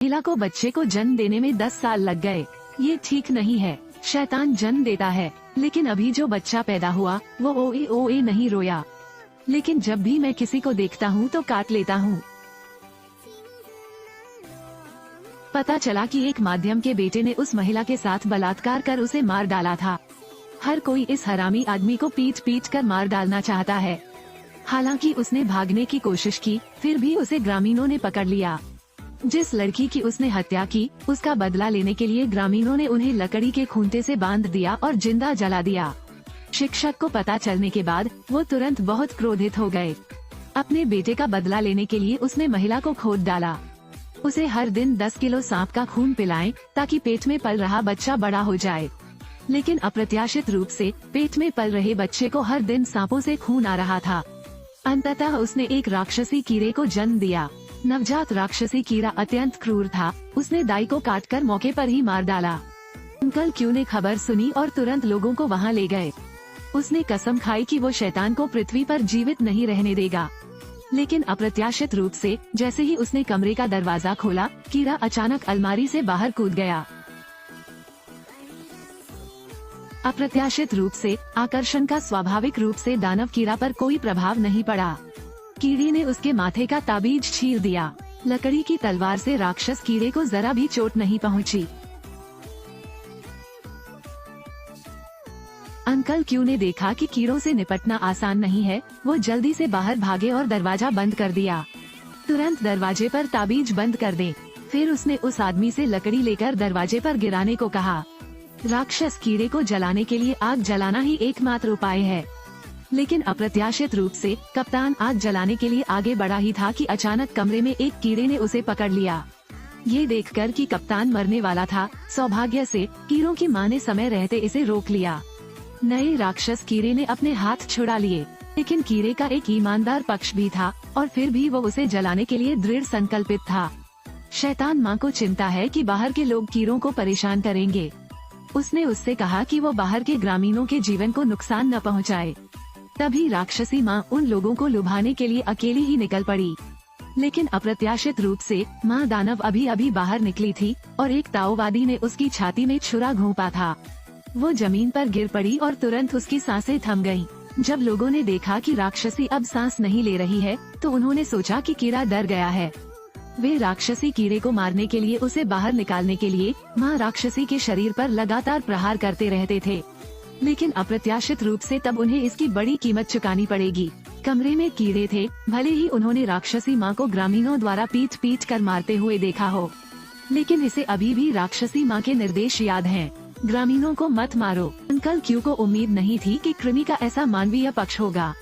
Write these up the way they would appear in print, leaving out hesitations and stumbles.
महिला को बच्चे को जन्म देने में 10 साल लग गए। ये ठीक नहीं है। शैतान जन्म देता है, लेकिन अभी जो बच्चा पैदा हुआ वो ओए ओए नहीं रोया। लेकिन जब भी मैं किसी को देखता हूँ तो काट लेता हूँ। पता चला कि एक माध्यम के बेटे ने उस महिला के साथ बलात्कार कर उसे मार डाला था। हर कोई इस हरामी आदमी को पीट पीट कर मार डालना चाहता है। हालांकि उसने भागने की कोशिश की, फिर भी उसे ग्रामीणों ने पकड़ लिया। जिस लड़की की उसने हत्या की, उसका बदला लेने के लिए ग्रामीणों ने उन्हें लकड़ी के खूंटे से बांध दिया और जिंदा जला दिया। शिक्षक को पता चलने के बाद वो तुरंत बहुत क्रोधित हो गए। अपने बेटे का बदला लेने के लिए उसने महिला को खोद डाला। उसे हर दिन 10 किलो सांप का खून पिलाएं ताकि पेट में पल रहा बच्चा बड़ा हो जाए। लेकिन अप्रत्याशित रूप से पेट में पल रहे बच्चे को हर दिन सांपों से खून आ रहा था। अंततः उसने एक राक्षसी कीड़े को जन्म दिया। नवजात राक्षसी कीड़ा अत्यंत क्रूर था। उसने दाई को काटकर मौके पर ही मार डाला। अंकल क्यू ने खबर सुनी और तुरंत लोगों को वहां ले गए। उसने कसम खाई कि वो शैतान को पृथ्वी पर जीवित नहीं रहने देगा। लेकिन अप्रत्याशित रूप से जैसे ही उसने कमरे का दरवाजा खोला, कीड़ा अचानक अलमारी से बाहर कूद गया। अप्रत्याशित रूप से आकर्षण का स्वाभाविक रूप से दानव कीड़ा पर कोई प्रभाव नहीं पड़ा। कीड़े ने उसके माथे का ताबीज चीर दिया। लकड़ी की तलवार से राक्षस कीड़े को जरा भी चोट नहीं पहुंची। अंकल क्यू ने देखा कि कीड़ों से निपटना आसान नहीं है। वो जल्दी से बाहर भागे और दरवाजा बंद कर दिया। तुरंत दरवाजे पर ताबीज बंद कर दे। फिर उसने उस आदमी से लकड़ी लेकर दरवाजे पर गिराने को कहा। राक्षस कीड़े को जलाने के लिए आग जलाना ही एकमात्र उपाय है। लेकिन अप्रत्याशित रूप से कप्तान आग जलाने के लिए आगे बढ़ा ही था कि अचानक कमरे में एक कीड़े ने उसे पकड़ लिया। ये देखकर कि कप्तान मरने वाला था, सौभाग्य से कीड़ों की मां ने समय रहते इसे रोक लिया। नए राक्षस कीड़े ने अपने हाथ छुड़ा लिए, लेकिन कीड़े का एक ईमानदार पक्ष भी था और फिर भी वो उसे जलाने के लिए दृढ़ संकल्पित था। शैतान माँ को चिंता है कि बाहर के लोग कीड़ों को परेशान करेंगे। उसने उससे कहा कि वो बाहर के ग्रामीणों के जीवन को नुकसान न पहुँचाए। तभी राक्षसी माँ उन लोगों को लुभाने के लिए अकेली ही निकल पड़ी। लेकिन अप्रत्याशित रूप से माँ दानव अभी अभी बाहर निकली थी और एक ताओवादी ने उसकी छाती में छुरा घोंपा था। वो जमीन पर गिर पड़ी और तुरंत उसकी सांसें थम गईं। जब लोगों ने देखा कि राक्षसी अब सांस नहीं ले रही है, तो उन्होंने सोचा कि कीड़ा डर गया है। वे राक्षसी कीड़े को मारने के लिए उसे बाहर निकालने के लिए माँ राक्षसी के शरीर पर लगातार प्रहार करते रहते थे। लेकिन अप्रत्याशित रूप से तब उन्हें इसकी बड़ी कीमत चुकानी पड़ेगी। कमरे में कीड़े थे, भले ही उन्होंने राक्षसी माँ को ग्रामीणों द्वारा पीट पीट कर मारते हुए देखा हो, लेकिन इसे अभी भी राक्षसी माँ के निर्देश याद हैं। ग्रामीणों को मत मारो। अंकल क्यू को उम्मीद नहीं थी कि कृमि का ऐसा मानवीय पक्ष होगा,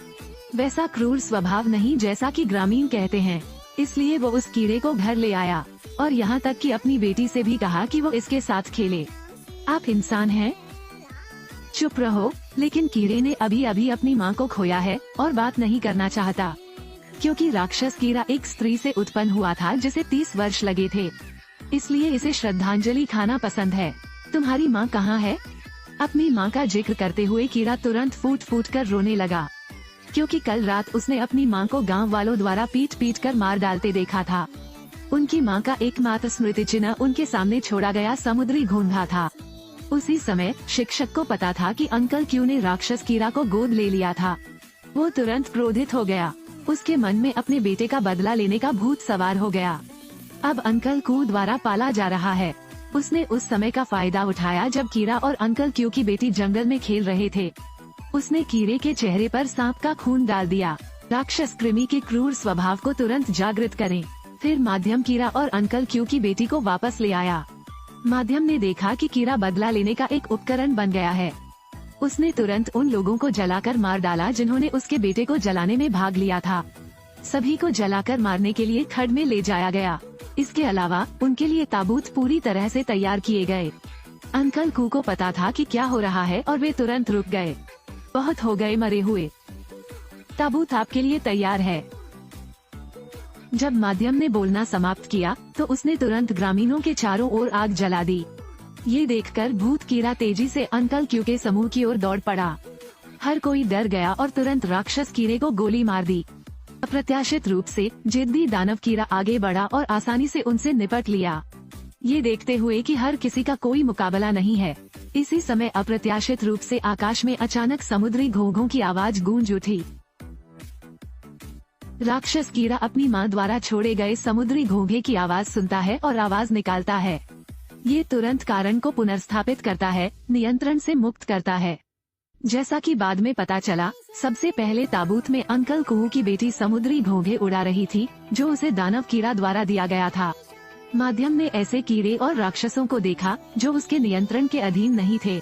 वैसा क्रूर स्वभाव नहीं जैसा कि ग्रामीण कहते हैं। इसलिए वो उस कीड़े को घर ले आया और यहाँ तक कि अपनी बेटी से भी कहा कि वो इसके साथ खेले। आप इंसान हैं, चुप रहो। लेकिन कीड़े ने अभी अभी अपनी माँ को खोया है और बात नहीं करना चाहता, क्योंकि राक्षस कीड़ा एक स्त्री से उत्पन्न हुआ था जिसे 30 वर्ष लगे थे। इसलिए इसे श्रद्धांजलि खाना पसंद है। तुम्हारी माँ कहाँ है? अपनी माँ का जिक्र करते हुए कीड़ा तुरंत फूट फूट कर रोने लगा, क्योंकि कल रात उसने अपनी माँ को गांव वालों द्वारा पीट पीट कर मार डालते देखा था। उनकी माँ का एकमात्र स्मृति चिन्ह उनके सामने छोड़ा गया समुद्री घोंघा था। उसी समय शिक्षक को पता था कि अंकल क्यू ने राक्षस कीड़ा को गोद ले लिया था। वो तुरंत क्रोधित हो गया। उसके मन में अपने बेटे का बदला लेने का भूत सवार हो गया। अब अंकल क्यू द्वारा पाला जा रहा है। उसने उस समय का फायदा उठाया जब कीड़ा और अंकल क्यू की बेटी जंगल में खेल रहे थे। उसने कीड़े के चेहरे पर सांप का खून डाल दिया। राक्षस कृमि के क्रूर स्वभाव को तुरंत जागृत करें। फिर माध्यम कीड़ा और अंकल क्यू की बेटी को वापस ले आया। माध्यम ने देखा कि कीड़ा बदला लेने का एक उपकरण बन गया है। उसने तुरंत उन लोगों को जलाकर मार डाला जिन्होंने उसके बेटे को जलाने में भाग लिया था। सभी को जलाकर मारने के लिए खड्ड में ले जाया गया। इसके अलावा उनके लिए ताबूत पूरी तरह से तैयार किए गए। अंकल कू को पता था कि क्या हो रहा है और वे तुरंत रुक गए। बहुत हो गए मरे हुए, ताबूत आपके लिए तैयार है। जब माध्यम ने बोलना समाप्त किया तो उसने तुरंत ग्रामीणों के चारों ओर आग जला दी। ये देखकर भूत कीड़ा तेजी से अंकल क्यू के समूह की ओर दौड़ पड़ा। हर कोई डर गया और तुरंत राक्षस कीड़े को गोली मार दी। अप्रत्याशित रूप से जिद्दी दानव कीड़ा आगे बढ़ा और आसानी से उनसे निपट लिया। ये देखते हुए कि हर किसी का कोई मुकाबला नहीं है, इसी समय अप्रत्याशित रूप से आकाश में अचानक समुद्री घोंघों की आवाज गूंज उठी। राक्षस कीड़ा अपनी मां द्वारा छोड़े गए समुद्री घोंघे की आवाज सुनता है और आवाज निकालता है। ये तुरंत कारण को पुनर्स्थापित करता है, नियंत्रण से मुक्त करता है। जैसा कि बाद में पता चला, सबसे पहले ताबूत में अंकल कुहू की बेटी समुद्री घोंघे उड़ा रही थी, जो उसे दानव कीड़ा द्वारा दिया गया था। माध्यम ने ऐसे कीड़े और राक्षसों को देखा जो उसके नियंत्रण के अधीन नहीं थे।